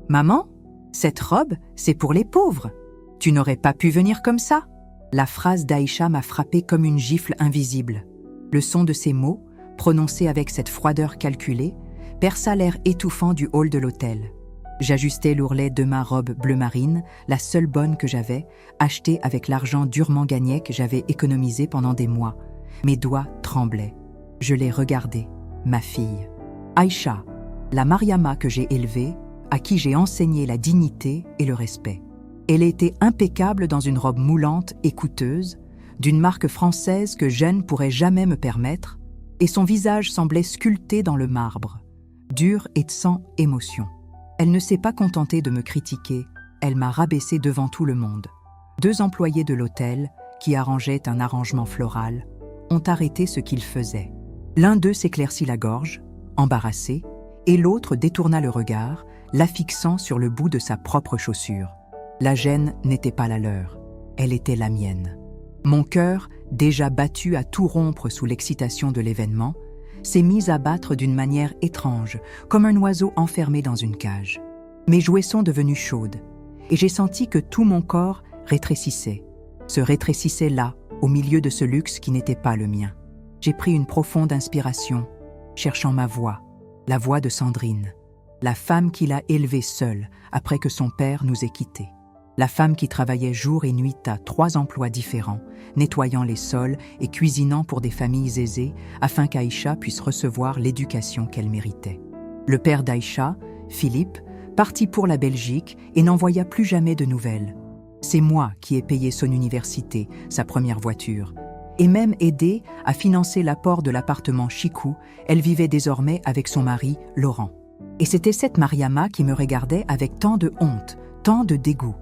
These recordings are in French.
« Maman, cette robe, c'est pour les pauvres. Tu n'aurais pas pu venir comme ça ?» La phrase d'Aïcha m'a frappée comme une gifle invisible. Le son de ces mots, prononcés avec cette froideur calculée, perça l'air étouffant du hall de l'hôtel. J'ajustai l'ourlet de ma robe bleu marine, la seule bonne que j'avais, achetée avec l'argent durement gagné que j'avais économisé pendant des mois. Mes doigts tremblaient. Je les regardais, ma fille. Aïcha, la Mariama que j'ai élevée, à qui j'ai enseigné la dignité et le respect. Elle était impeccable dans une robe moulante et coûteuse, d'une marque française que je ne pourrais jamais me permettre, et son visage semblait sculpté dans le marbre, dur et sans émotion. Elle ne s'est pas contentée de me critiquer, elle m'a rabaissé devant tout le monde. 2 employés de l'hôtel, qui arrangeaient un arrangement floral, ont arrêté ce qu'ils faisaient. L'un d'eux s'éclaircit la gorge, embarrassé, et l'autre détourna le regard, la fixant sur le bout de sa propre chaussure. La gêne n'était pas la leur, elle était la mienne. Mon cœur, déjà battu à tout rompre sous l'excitation de l'événement, s'est mis à battre d'une manière étrange, comme un oiseau enfermé dans une cage. Mes jouets sont devenus chaudes, et j'ai senti que tout mon corps se rétrécissait là, au milieu de ce luxe qui n'était pas le mien. J'ai pris une profonde inspiration, cherchant ma voix, la voix de Sandrine, la femme qui l'a élevée seule après que son père nous ait quittés. La femme qui travaillait jour et nuit à 3 emplois différents, nettoyant les sols et cuisinant pour des familles aisées afin qu'Aïcha puisse recevoir l'éducation qu'elle méritait. Le père d'Aïcha, Philippe, partit pour la Belgique et n'envoya plus jamais de nouvelles. C'est moi qui ai payé son université, sa première voiture, et même aidé à financer l'apport de l'appartement Chicou. Elle vivait désormais avec son mari, Laurent. Et c'était cette Mariama qui me regardait avec tant de honte, tant de dégoût.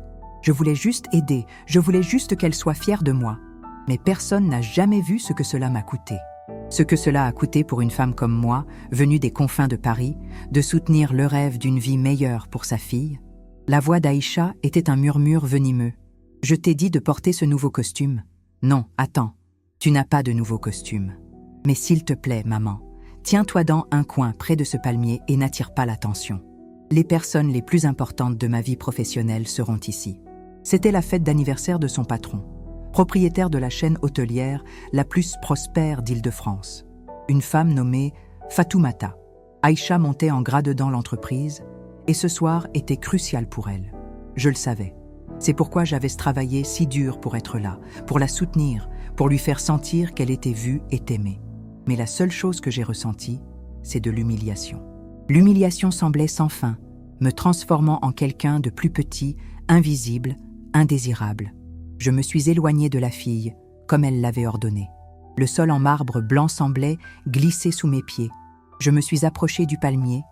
Je voulais juste aider, je voulais juste qu'elle soit fière de moi. Mais personne n'a jamais vu ce que cela m'a coûté. Ce que cela a coûté pour une femme comme moi, venue des confins de Paris, de soutenir le rêve d'une vie meilleure pour sa fille. La voix d'Aïcha était un murmure venimeux. « Je t'ai dit de porter ce nouveau costume. » « Non, attends, tu n'as pas de nouveau costume. Mais s'il te plaît, maman, tiens-toi dans un coin près de ce palmier et n'attire pas l'attention. Les personnes les plus importantes de ma vie professionnelle seront ici. » C'était la fête d'anniversaire de son patron, propriétaire de la chaîne hôtelière la plus prospère d'Île-de-France. Une femme nommée Fatoumata. Aïcha montait en grade dans l'entreprise et ce soir était crucial pour elle. Je le savais. C'est pourquoi j'avais travaillé si dur pour être là, pour la soutenir, pour lui faire sentir qu'elle était vue et aimée. Mais la seule chose que j'ai ressentie, c'est de l'humiliation. L'humiliation semblait sans fin, me transformant en quelqu'un de plus petit, invisible, indésirable. Je me suis éloignée de la fille, comme elle l'avait ordonné. Le sol en marbre blanc semblait glisser sous mes pieds. Je me suis approchée du palmier,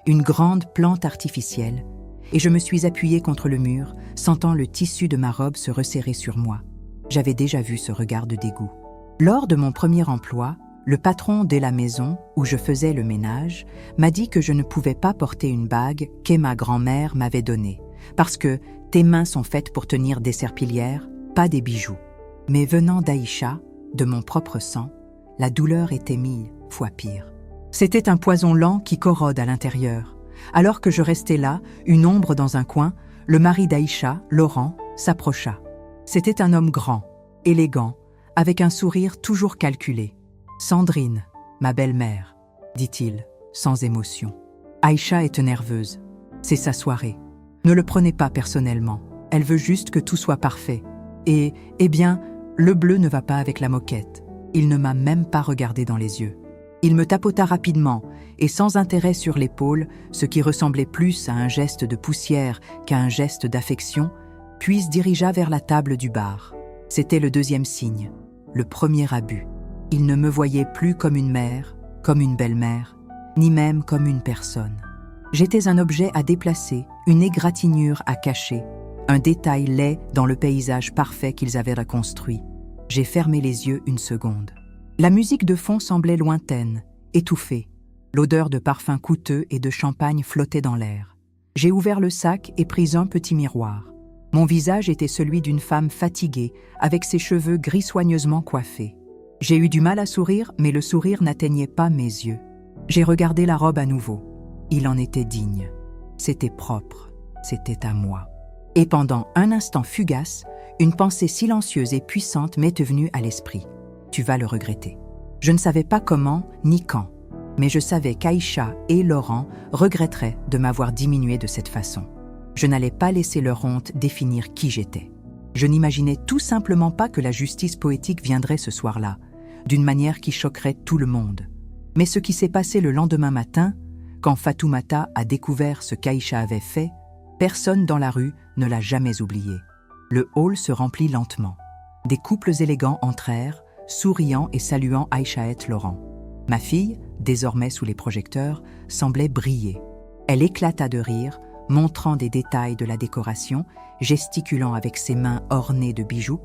une grande plante artificielle, et je me suis appuyée contre le mur, sentant le tissu de ma robe se resserrer sur moi. J'avais déjà vu ce regard de dégoût. Lors de mon premier emploi, le patron de la maison où je faisais le ménage m'a dit que je ne pouvais pas porter une bague que ma grand-mère m'avait donnée, parce que tes mains sont faites pour tenir des serpillières, pas des bijoux. Mais venant d'Aïcha, de mon propre sang, la douleur était 1000 fois pire. C'était un poison lent qui corrode à l'intérieur. Alors que je restais là, une ombre dans un coin, le mari d'Aïcha, Laurent, s'approcha. C'était un homme grand, élégant, avec un sourire toujours calculé. « Sandrine, ma belle-mère, » dit-il, sans émotion. Aïcha est nerveuse. C'est sa soirée. Ne le prenez pas personnellement. Elle veut juste que tout soit parfait. Et, eh bien, le bleu ne va pas avec la moquette. Il ne m'a même pas regardé dans les yeux. Il me tapota rapidement et sans intérêt sur l'épaule, ce qui ressemblait plus à un geste de poussière qu'à un geste d'affection, puis se dirigea vers la table du bar. C'était le 2e signe, le premier abus. Il ne me voyait plus comme une mère, comme une belle-mère, ni même comme une personne. J'étais un objet à déplacer, une égratignure à cacher, un détail laid dans le paysage parfait qu'ils avaient reconstruit. J'ai fermé les yeux une seconde. La musique de fond semblait lointaine, étouffée. L'odeur de parfum coûteux et de champagne flottait dans l'air. J'ai ouvert le sac et pris un petit miroir. Mon visage était celui d'une femme fatiguée, avec ses cheveux gris soigneusement coiffés. J'ai eu du mal à sourire, mais le sourire n'atteignait pas mes yeux. J'ai regardé la robe à nouveau. Il en était digne. C'était propre. c'était à moi. Et pendant un instant fugace, une pensée silencieuse et puissante m'est venue à l'esprit. Tu vas le regretter. Je ne savais pas comment ni quand, mais je savais qu'Aïcha et Laurent regretteraient de m'avoir diminué de cette façon. Je n'allais pas laisser leur honte définir qui j'étais. Je n'imaginais tout simplement pas que la justice poétique viendrait ce soir-là, d'une manière qui choquerait tout le monde. Mais ce qui s'est passé le lendemain matin, quand Fatoumata a découvert ce qu'Aïcha avait fait, personne dans la rue ne l'a jamais oublié. Le hall se remplit lentement. Des couples élégants entrèrent, souriant et saluant Aïcha et Laurent. Ma fille, désormais sous les projecteurs, semblait briller. Elle éclata de rire, montrant des détails de la décoration, gesticulant avec ses mains ornées de bijoux.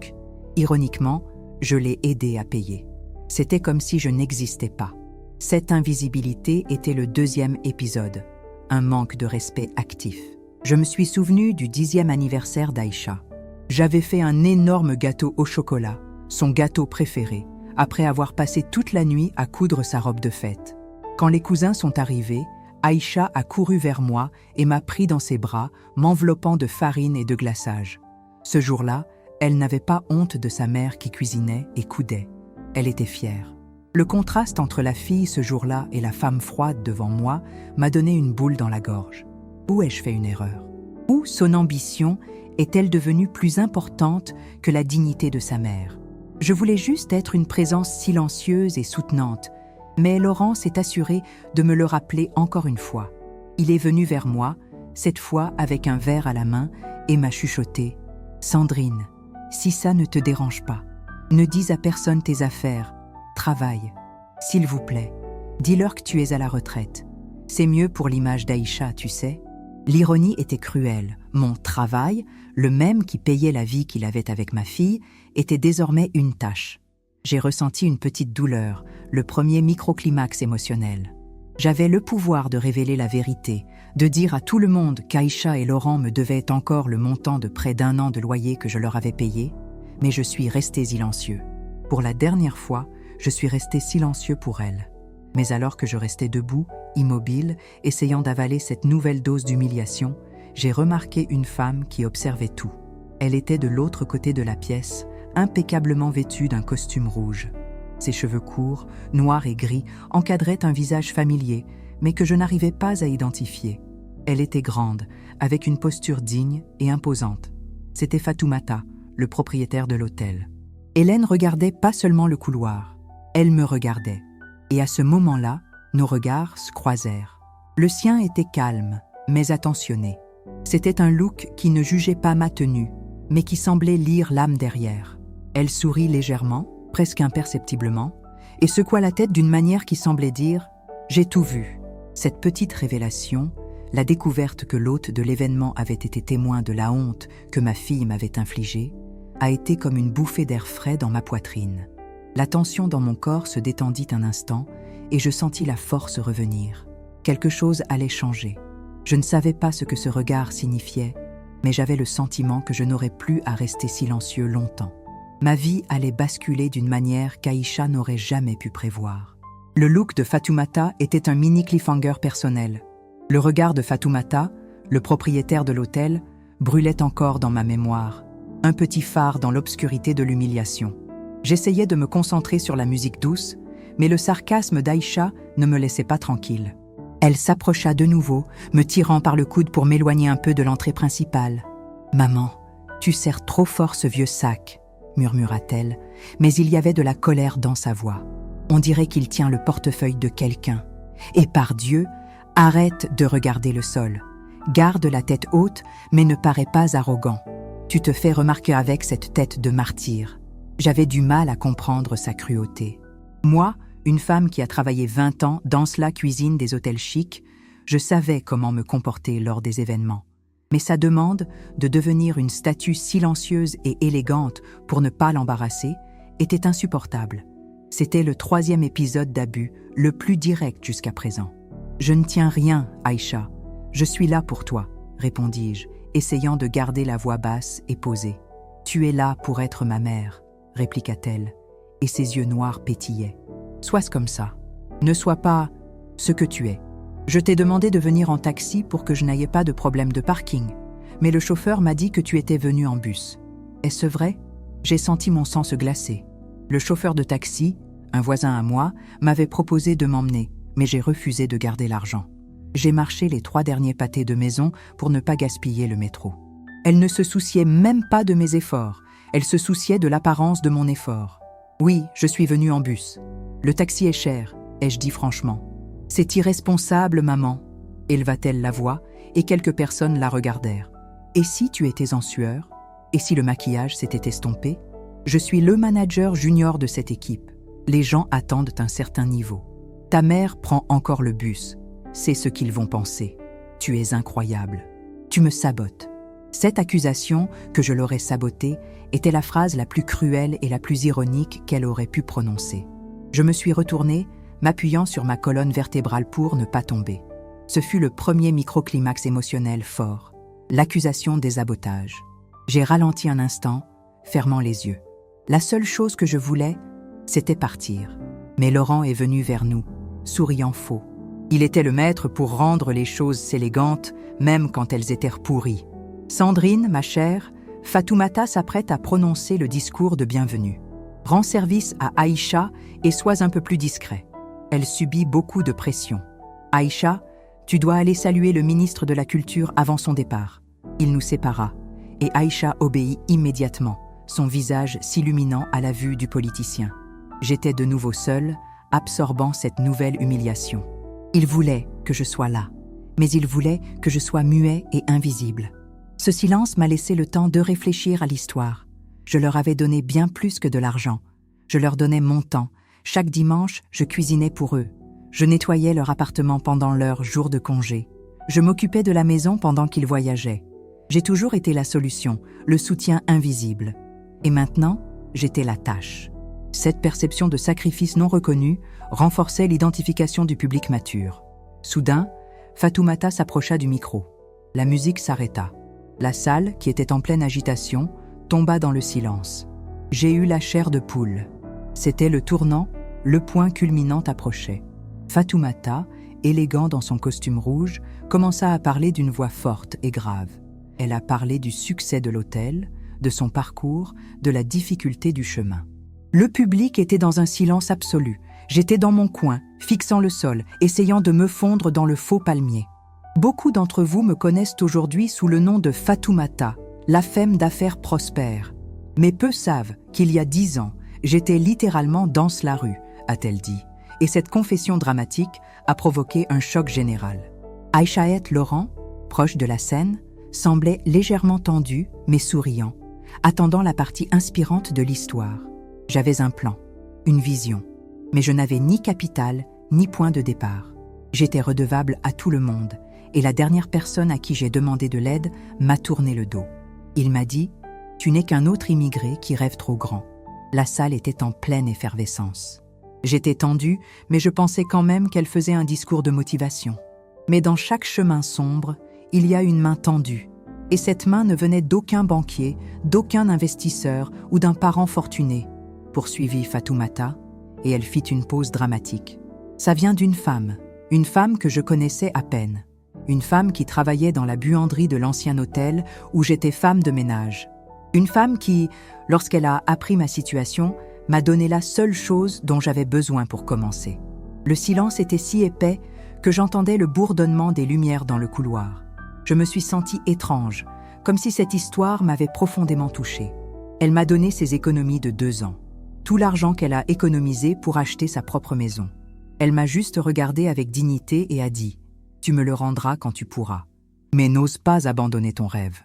Ironiquement, je l'ai aidée à payer. C'était comme si je n'existais pas. Cette invisibilité était le 2e épisode, un manque de respect actif. Je me suis souvenu du 10e anniversaire d'Aïcha. J'avais fait un énorme gâteau au chocolat, son gâteau préféré, après avoir passé toute la nuit à coudre sa robe de fête. Quand les cousins sont arrivés, Aïcha a couru vers moi et m'a pris dans ses bras, m'enveloppant de farine et de glaçage. Ce jour-là, elle n'avait pas honte de sa mère qui cuisinait et coudait. Elle était fière. Le contraste entre la fille ce jour-là et la femme froide devant moi m'a donné une boule dans la gorge. Où ai-je fait une erreur? Où son ambition est-elle devenue plus importante que la dignité de sa mère? Je voulais juste être une présence silencieuse et soutenante, mais Laurent s'est assuré de me le rappeler encore une fois. Il est venu vers moi, cette fois avec un verre à la main, et m'a chuchoté « Sandrine, si ça ne te dérange pas, ne dis à personne tes affaires, travaille. S'il vous plaît, dis-leur que tu es à la retraite. C'est mieux pour l'image d'Aïcha, tu sais. » L'ironie était cruelle. Mon travail, le même qui payait la vie qu'il avait avec ma fille, était désormais une tâche. J'ai ressenti une petite douleur, le premier microclimax émotionnel. J'avais le pouvoir de révéler la vérité, de dire à tout le monde qu'Aïcha et Laurent me devaient encore le montant de près d'1 an de loyer que je leur avais payé, mais je suis resté silencieux. Pour la dernière fois, je suis resté silencieux pour elle. Mais alors que je restais debout, immobile, essayant d'avaler cette nouvelle dose d'humiliation, j'ai remarqué une femme qui observait tout. Elle était de l'autre côté de la pièce, impeccablement vêtue d'un costume rouge. Ses cheveux courts, noirs et gris, encadraient un visage familier, mais que je n'arrivais pas à identifier. Elle était grande, avec une posture digne et imposante. C'était Fatoumata, le propriétaire de l'hôtel. Hélène regardait pas seulement le couloir, elle me regardait. Et à ce moment-là, nos regards se croisèrent. Le sien était calme, mais attentionné. C'était un look qui ne jugeait pas ma tenue, mais qui semblait lire l'âme derrière. Elle sourit légèrement, presque imperceptiblement, et secoua la tête d'une manière qui semblait dire « J'ai tout vu ». Cette petite révélation, la découverte que l'hôte de l'événement avait été témoin de la honte que ma fille m'avait infligée, a été comme une bouffée d'air frais dans ma poitrine. La tension dans mon corps se détendit un instant et je sentis la force revenir. Quelque chose allait changer. Je ne savais pas ce que ce regard signifiait, mais j'avais le sentiment que je n'aurais plus à rester silencieux longtemps. Ma vie allait basculer d'une manière qu'Aïcha n'aurait jamais pu prévoir. Le look de Fatoumata était un mini cliffhanger personnel. Le regard de Fatoumata, le propriétaire de l'hôtel, brûlait encore dans ma mémoire. Un petit phare dans l'obscurité de l'humiliation. J'essayais de me concentrer sur la musique douce, mais le sarcasme d'Aïcha ne me laissait pas tranquille. Elle s'approcha de nouveau, me tirant par le coude pour m'éloigner un peu de l'entrée principale. « Maman, tu serres trop fort ce vieux sac », murmura-t-elle, mais il y avait de la colère dans sa voix. On dirait qu'il tient le portefeuille de quelqu'un. Et par Dieu, arrête de regarder le sol. Garde la tête haute, mais ne parais pas arrogant. Tu te fais remarquer avec cette tête de martyr. J'avais du mal à comprendre sa cruauté. Moi, une femme qui a travaillé 20 ans dans la cuisine des hôtels chics, je savais comment me comporter lors des événements. Mais sa demande de devenir une statue silencieuse et élégante pour ne pas l'embarrasser était insupportable. C'était le 3e épisode d'abus, le plus direct jusqu'à présent. « Je ne tiens rien, Aïcha. Je suis là pour toi », répondis-je, essayant de garder la voix basse et posée. « Tu es là pour être ma mère », répliqua-t-elle, et ses yeux noirs pétillaient. « Sois comme ça. Ne sois pas ce que tu es. Je t'ai demandé de venir en taxi pour que je n'aie pas de problème de parking. mais le chauffeur m'a dit que tu étais venu en bus. Est-ce vrai? J'ai senti mon sang se glacer. Le chauffeur de taxi, un voisin à moi, m'avait proposé de m'emmener, mais j'ai refusé de garder l'argent. J'ai marché les 3 derniers pâtés de maison pour ne pas gaspiller le métro. Elle ne se souciait même pas de mes efforts. Elle se souciait de l'apparence de mon effort. Oui, je suis venue en bus. Le taxi est cher, ai-je dit franchement. C'est irresponsable, maman, éleva-t-elle la voix, et quelques personnes la regardèrent. Et si tu étais en sueur? Et si le maquillage s'était estompé? Je suis le manager junior de cette équipe. Les gens attendent un certain niveau. Ta mère prend encore le bus. C'est ce qu'ils vont penser. Tu es incroyable. Tu me sabotes. Cette accusation, que je l'aurais sabotée, était la phrase la plus cruelle et la plus ironique qu'elle aurait pu prononcer. Je me suis retournée, m'appuyant sur ma colonne vertébrale pour ne pas tomber. Ce fut le premier microclimax émotionnel fort, l'accusation des sabotages. J'ai ralenti un instant, fermant les yeux. La seule chose que je voulais, c'était partir. Mais Laurent est venu vers nous, souriant faux. Il était le maître pour rendre les choses élégantes, même quand elles étaient pourries. Sandrine, ma chère, Fatoumata s'apprête à prononcer le discours de bienvenue. Rends service à Aïcha et sois un peu plus discret. Elle subit beaucoup de pression. Aïcha, tu dois aller saluer le ministre de la Culture avant son départ. Il nous sépara, et Aïcha obéit immédiatement, son visage s'illuminant à la vue du politicien. J'étais de nouveau seule, absorbant cette nouvelle humiliation. Il voulait que je sois là, mais il voulait que je sois muet et invisible. Ce silence m'a laissé le temps de réfléchir à l'histoire. Je leur avais donné bien plus que de l'argent. Je leur donnais mon temps. Chaque dimanche, je cuisinais pour eux. Je nettoyais leur appartement pendant leurs jours de congé. Je m'occupais de la maison pendant qu'ils voyageaient. J'ai toujours été la solution, le soutien invisible. Et maintenant, j'étais la tâche. Cette perception de sacrifice non reconnu renforçait l'identification du public mature. Soudain, Fatoumata s'approcha du micro. La musique s'arrêta. La salle, qui était en pleine agitation, tomba dans le silence. J'ai eu la chair de poule. C'était le tournant, le point culminant approchait. Fatoumata, élégant dans son costume rouge, commença à parler d'une voix forte et grave. Elle a parlé du succès de l'hôtel, de son parcours, de la difficulté du chemin. Le public était dans un silence absolu. J'étais dans mon coin, fixant le sol, essayant de me fondre dans le faux palmier. Beaucoup d'entre vous me connaissent aujourd'hui sous le nom de Fatoumata, la femme d'affaires prospère. Mais peu savent qu'il y a 10 ans, j'étais littéralement dans la rue, a-t-elle dit. Et cette confession dramatique a provoqué un choc général. Aïcha et Laurent, proche de la scène, semblait légèrement tendu, mais souriant, attendant la partie inspirante de l'histoire. J'avais un plan, une vision, mais je n'avais ni capital, ni point de départ. J'étais redevable à tout le monde, et la dernière personne à qui j'ai demandé de l'aide m'a tourné le dos. Il m'a dit « Tu n'es qu'un autre immigré qui rêve trop grand ». La salle était en pleine effervescence. J'étais tendue, mais je pensais quand même qu'elle faisait un discours de motivation. Mais dans chaque chemin sombre, il y a une main tendue. Et cette main ne venait d'aucun banquier, d'aucun investisseur ou d'un parent fortuné, poursuivit Fatoumata, et elle fit une pause dramatique. Ça vient d'une femme que je connaissais à peine. Une femme qui travaillait dans la buanderie de l'ancien hôtel où j'étais femme de ménage. Une femme qui, lorsqu'elle a appris ma situation, m'a donné la seule chose dont j'avais besoin pour commencer. Le silence était si épais que j'entendais le bourdonnement des lumières dans le couloir. Je me suis sentie étrange, comme si cette histoire m'avait profondément touchée. Elle m'a donné ses économies de 2 ans, tout l'argent qu'elle a économisé pour acheter sa propre maison. Elle m'a juste regardé avec dignité et a dit « Tu me le rendras quand tu pourras. Mais n'ose pas abandonner ton rêve. »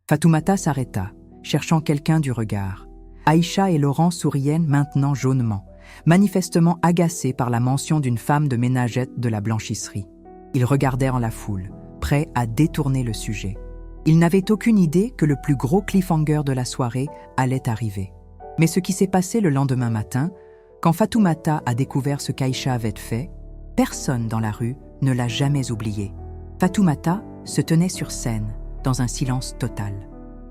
Fatoumata s'arrêta, cherchant quelqu'un du regard. Aïcha et Laurent souriaient maintenant jaunement, manifestement agacés par la mention d'une femme de ménagette de la blanchisserie. Ils regardèrent la foule, prêts à détourner le sujet. Ils n'avaient aucune idée que le plus gros cliffhanger de la soirée allait arriver. Mais ce qui s'est passé le lendemain matin, quand Fatoumata a découvert ce qu'Aïcha avait fait, personne dans la rue ne l'a jamais oublié. Fatoumata se tenait sur scène, dans un silence total.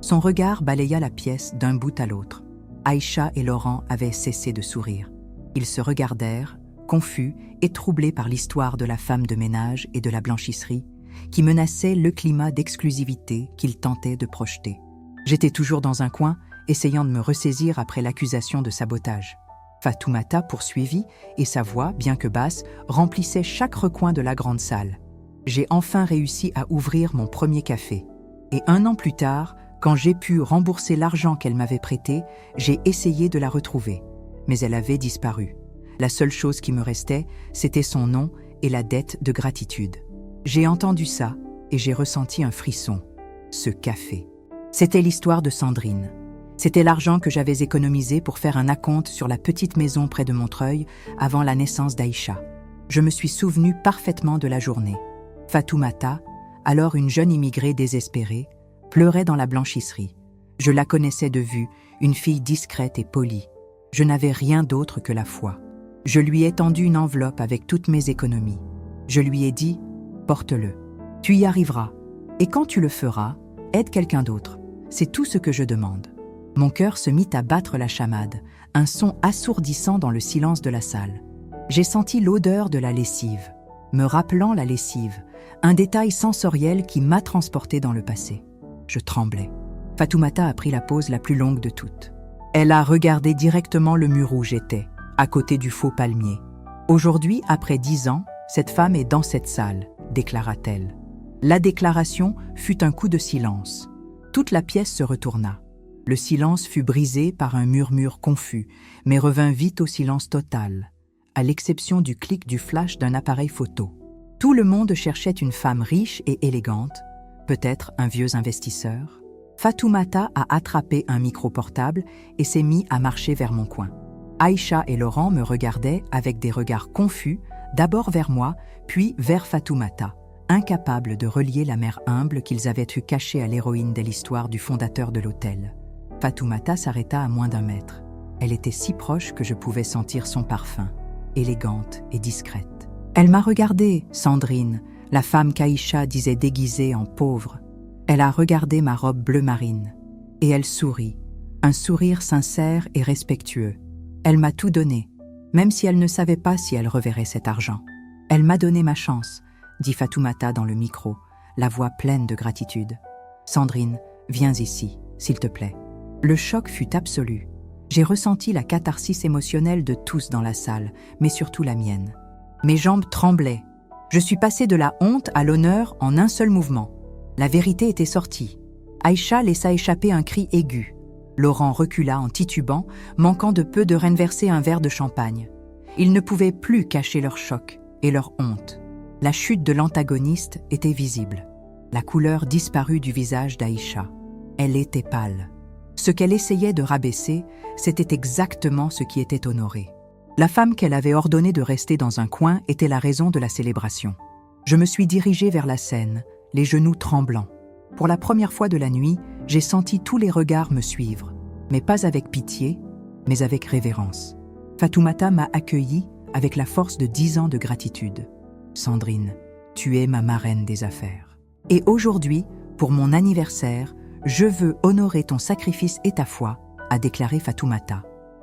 Son regard balaya la pièce d'un bout à l'autre. Aïcha et Laurent avaient cessé de sourire. Ils se regardèrent, confus et troublés par l'histoire de la femme de ménage et de la blanchisserie, qui menaçait le climat d'exclusivité qu'il tentait de projeter. J'étais toujours dans un coin, essayant de me ressaisir après l'accusation de sabotage. Fatoumata poursuivit et sa voix, bien que basse, remplissait chaque recoin de la grande salle. J'ai enfin réussi à ouvrir mon premier café. Et 1 an plus tard, quand j'ai pu rembourser l'argent qu'elle m'avait prêté, j'ai essayé de la retrouver. Mais elle avait disparu. La seule chose qui me restait, c'était son nom et la dette de gratitude. J'ai entendu ça et j'ai ressenti un frisson. Ce café. C'était l'histoire de Sandrine. C'était l'argent que j'avais économisé pour faire un acompte sur la petite maison près de Montreuil avant la naissance d'Aïcha. Je me suis souvenu parfaitement de la journée. Fatoumata, alors une jeune immigrée désespérée, pleurait dans la blanchisserie. Je la connaissais de vue, une fille discrète et polie. Je n'avais rien d'autre que la foi. Je lui ai tendu une enveloppe avec toutes mes économies. Je lui ai dit « Porte-le. Tu y arriveras. Et quand tu le feras, aide quelqu'un d'autre. C'est tout ce que je demande. » Mon cœur se mit à battre la chamade, un son assourdissant dans le silence de la salle. J'ai senti l'odeur de la lessive, me rappelant la lessive, un détail sensoriel qui m'a transporté dans le passé. Je tremblais. Fatoumata a pris la pause la plus longue de toutes. Elle a regardé directement le mur où j'étais, à côté du faux palmier. Aujourd'hui, après 10 ans, cette femme est dans cette salle, déclara-t-elle. La déclaration fut un coup de silence. Toute la pièce se retourna. Le silence fut brisé par un murmure confus, mais revint vite au silence total, à l'exception du clic du flash d'un appareil photo. Tout le monde cherchait une femme riche et élégante, peut-être un vieux investisseur. Fatoumata a attrapé un micro portable et s'est mis à marcher vers mon coin. Aïcha et Laurent me regardaient avec des regards confus, d'abord vers moi, puis vers Fatoumata, incapables de relier la mère humble qu'ils avaient eu cachée à l'héroïne de l'histoire du fondateur de l'hôtel. Fatoumata s'arrêta à moins d'1 mètre. Elle était si proche que je pouvais sentir son parfum, élégante et discrète. Elle m'a regardée, Sandrine, la femme qu'Aïcha disait déguisée en pauvre. Elle a regardé ma robe bleu marine, et elle sourit, un sourire sincère et respectueux. Elle m'a tout donné, même si elle ne savait pas si elle reverrait cet argent. Elle m'a donné ma chance, dit Fatoumata dans le micro, la voix pleine de gratitude. Sandrine, viens ici, s'il te plaît. Le choc fut absolu. J'ai ressenti la catharsis émotionnelle de tous dans la salle, mais surtout la mienne. Mes jambes tremblaient. Je suis passée de la honte à l'honneur en un seul mouvement. La vérité était sortie. Aïcha laissa échapper un cri aigu. Laurent recula en titubant, manquant de peu de renverser un verre de champagne. Ils ne pouvaient plus cacher leur choc et leur honte. La chute de l'antagoniste était visible. La couleur disparut du visage d'Aïcha. Elle était pâle. Ce qu'elle essayait de rabaisser, c'était exactement ce qui était honoré. La femme qu'elle avait ordonné de rester dans un coin était la raison de la célébration. Je me suis dirigée vers la scène, les genoux tremblants. Pour la première fois de la nuit, j'ai senti tous les regards me suivre, mais pas avec pitié, mais avec révérence. Fatoumata m'a accueilli avec la force de 10 ans de gratitude. Sandrine, tu es ma marraine des affaires. Et aujourd'hui, pour mon anniversaire, je veux honorer ton sacrifice et ta foi, a déclaré Fatoumata.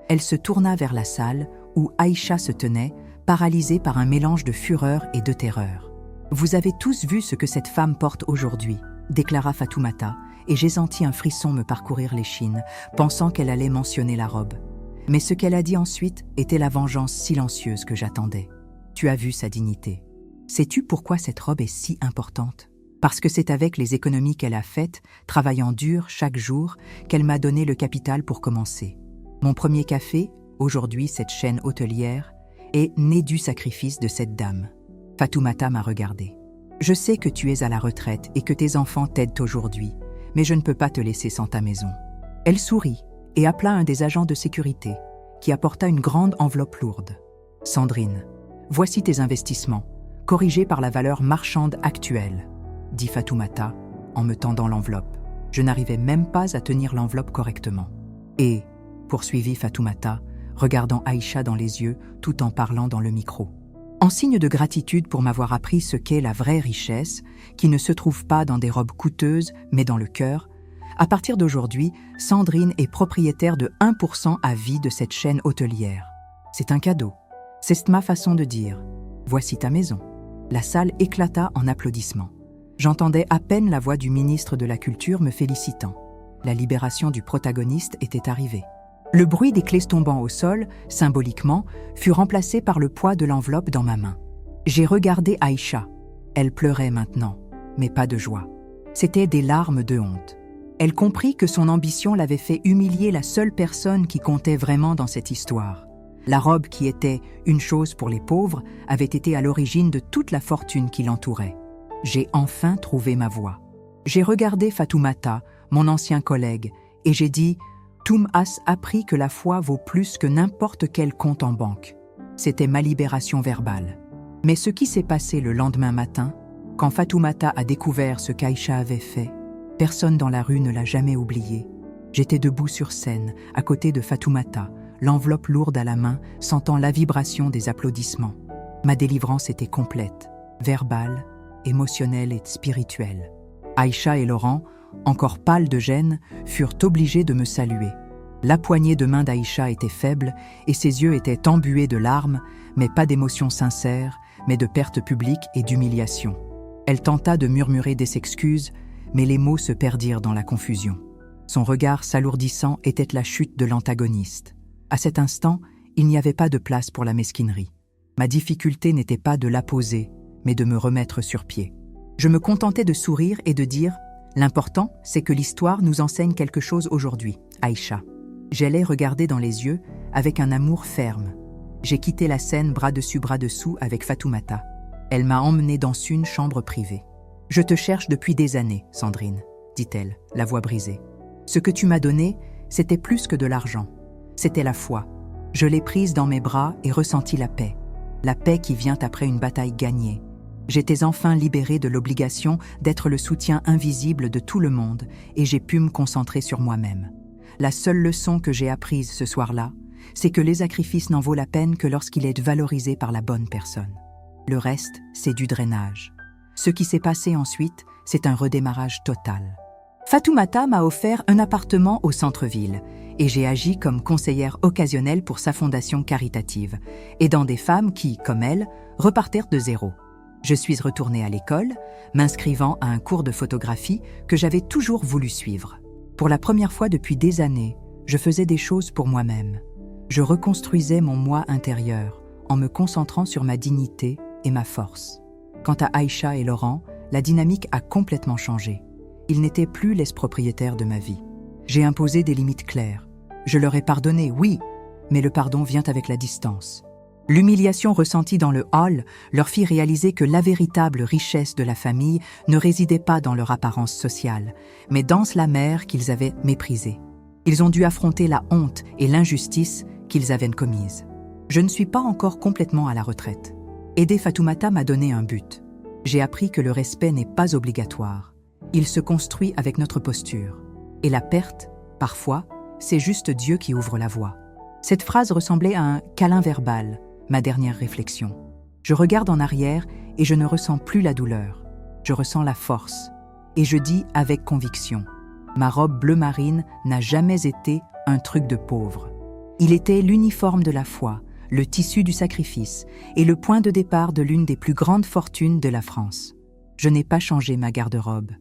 Elle se tourna vers la salle où Aïcha se tenait, paralysée par un mélange de fureur et de terreur. Vous avez tous vu ce que cette femme porte aujourd'hui, déclara Fatoumata, et j'ai senti un frisson me parcourir l'échine, pensant qu'elle allait mentionner la robe. Mais ce qu'elle a dit ensuite était la vengeance silencieuse que j'attendais. Tu as vu sa dignité. Sais-tu pourquoi cette robe est si importante ? Parce que c'est avec les économies qu'elle a faites, travaillant dur chaque jour, qu'elle m'a donné le capital pour commencer. Mon premier café, aujourd'hui cette chaîne hôtelière, est né du sacrifice de cette dame. Fatoumata m'a regardé. Je sais que tu es à la retraite et que tes enfants t'aident aujourd'hui, mais je ne peux pas te laisser sans ta maison. Elle sourit et appela un des agents de sécurité, qui apporta une grande enveloppe lourde. Sandrine, voici tes investissements, corrigés par la valeur marchande actuelle, dit Fatoumata en me tendant l'enveloppe. Je n'arrivais même pas à tenir l'enveloppe correctement. Et, poursuivit Fatoumata, regardant Aïcha dans les yeux tout en parlant dans le micro. En signe de gratitude pour m'avoir appris ce qu'est la vraie richesse, qui ne se trouve pas dans des robes coûteuses, mais dans le cœur, à partir d'aujourd'hui, Sandrine est propriétaire de 1% à vie de cette chaîne hôtelière. C'est un cadeau. C'est ma façon de dire. Voici ta maison. La salle éclata en applaudissements. J'entendais à peine la voix du ministre de la Culture me félicitant. La libération du protagoniste était arrivée. Le bruit des clés tombant au sol, symboliquement, fut remplacé par le poids de l'enveloppe dans ma main. J'ai regardé Aïcha. Elle pleurait maintenant, mais pas de joie. C'étaient des larmes de honte. Elle comprit que son ambition l'avait fait humilier la seule personne qui comptait vraiment dans cette histoire. La robe qui était une chose pour les pauvres avait été à l'origine de toute la fortune qui l'entourait. J'ai enfin trouvé ma voie. J'ai regardé Fatoumata, mon ancien collègue, et j'ai dit « Toum has appris que la foi vaut plus que n'importe quel compte en banque ». C'était ma libération verbale. Mais ce qui s'est passé le lendemain matin, quand Fatoumata a découvert ce qu'Aïcha avait fait, personne dans la rue ne l'a jamais oublié. J'étais debout sur scène, à côté de Fatoumata, l'enveloppe lourde à la main, sentant la vibration des applaudissements. Ma délivrance était complète, verbale, émotionnelle et spirituelle. Aïcha et Laurent, encore pâles de gêne, furent obligés de me saluer. La poignée de main d'Aïcha était faible et ses yeux étaient embués de larmes, mais pas d'émotions sincères, mais de perte publique et d'humiliation. Elle tenta de murmurer des excuses, mais les mots se perdirent dans la confusion. Son regard s'alourdissant était la chute de l'antagoniste. À cet instant, il n'y avait pas de place pour la mesquinerie. Ma difficulté n'était pas de l'apposer, mais de me remettre sur pied. Je me contentais de sourire et de dire « L'important, c'est que l'histoire nous enseigne quelque chose aujourd'hui, Aïcha ». J'allais regarder dans les yeux avec un amour ferme. J'ai quitté la scène bras dessus bras dessous avec Fatoumata. Elle m'a emmené dans une chambre privée. « Je te cherche depuis des années, Sandrine, dit-elle, la voix brisée. Ce que tu m'as donné, c'était plus que de l'argent. C'était la foi. Je l'ai prise dans mes bras et ressenti la paix qui vient après une bataille gagnée. J'étais enfin libérée de l'obligation d'être le soutien invisible de tout le monde et j'ai pu me concentrer sur moi-même. La seule leçon que j'ai apprise ce soir-là, c'est que les sacrifices n'en vaut la peine que lorsqu'il est valorisé par la bonne personne. Le reste, c'est du drainage. Ce qui s'est passé ensuite, c'est un redémarrage total. Fatoumata m'a offert un appartement au centre-ville et j'ai agi comme conseillère occasionnelle pour sa fondation caritative, aidant des femmes qui, comme elle, repartèrent de zéro. Je suis retournée à l'école, m'inscrivant à un cours de photographie que j'avais toujours voulu suivre. Pour la première fois depuis des années, je faisais des choses pour moi-même. Je reconstruisais mon moi intérieur en me concentrant sur ma dignité et ma force. Quant à Aïcha et Laurent, la dynamique a complètement changé. Ils n'étaient plus les propriétaires de ma vie. J'ai imposé des limites claires. Je leur ai pardonné, oui, mais le pardon vient avec la distance. L'humiliation ressentie dans le hall leur fit réaliser que la véritable richesse de la famille ne résidait pas dans leur apparence sociale, mais dans la mère qu'ils avaient méprisée. Ils ont dû affronter la honte et l'injustice qu'ils avaient commises. Je ne suis pas encore complètement à la retraite. Aider Fatoumata m'a donné un but. J'ai appris que le respect n'est pas obligatoire. Il se construit avec notre posture. Et la perte, parfois, c'est juste Dieu qui ouvre la voie. Cette phrase ressemblait à un câlin verbal, ma dernière réflexion. Je regarde en arrière et je ne ressens plus la douleur. Je ressens la force. Et je dis avec conviction, ma robe bleu marine n'a jamais été un truc de pauvre. Il était l'uniforme de la foi, le tissu du sacrifice et le point de départ de l'une des plus grandes fortunes de la France. Je n'ai pas changé ma garde-robe.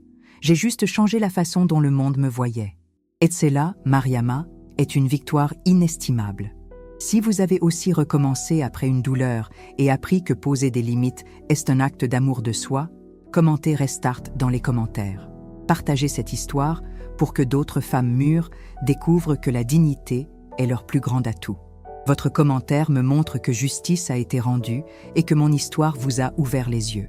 J'ai juste changé la façon dont le monde me voyait. Et cela, Mariama, est une victoire inestimable. Si vous avez aussi recommencé après une douleur et appris que poser des limites est un acte d'amour de soi, commentez Restart dans les commentaires. Partagez cette histoire pour que d'autres femmes mûres découvrent que la dignité est leur plus grand atout. Votre commentaire me montre que justice a été rendue et que mon histoire vous a ouvert les yeux.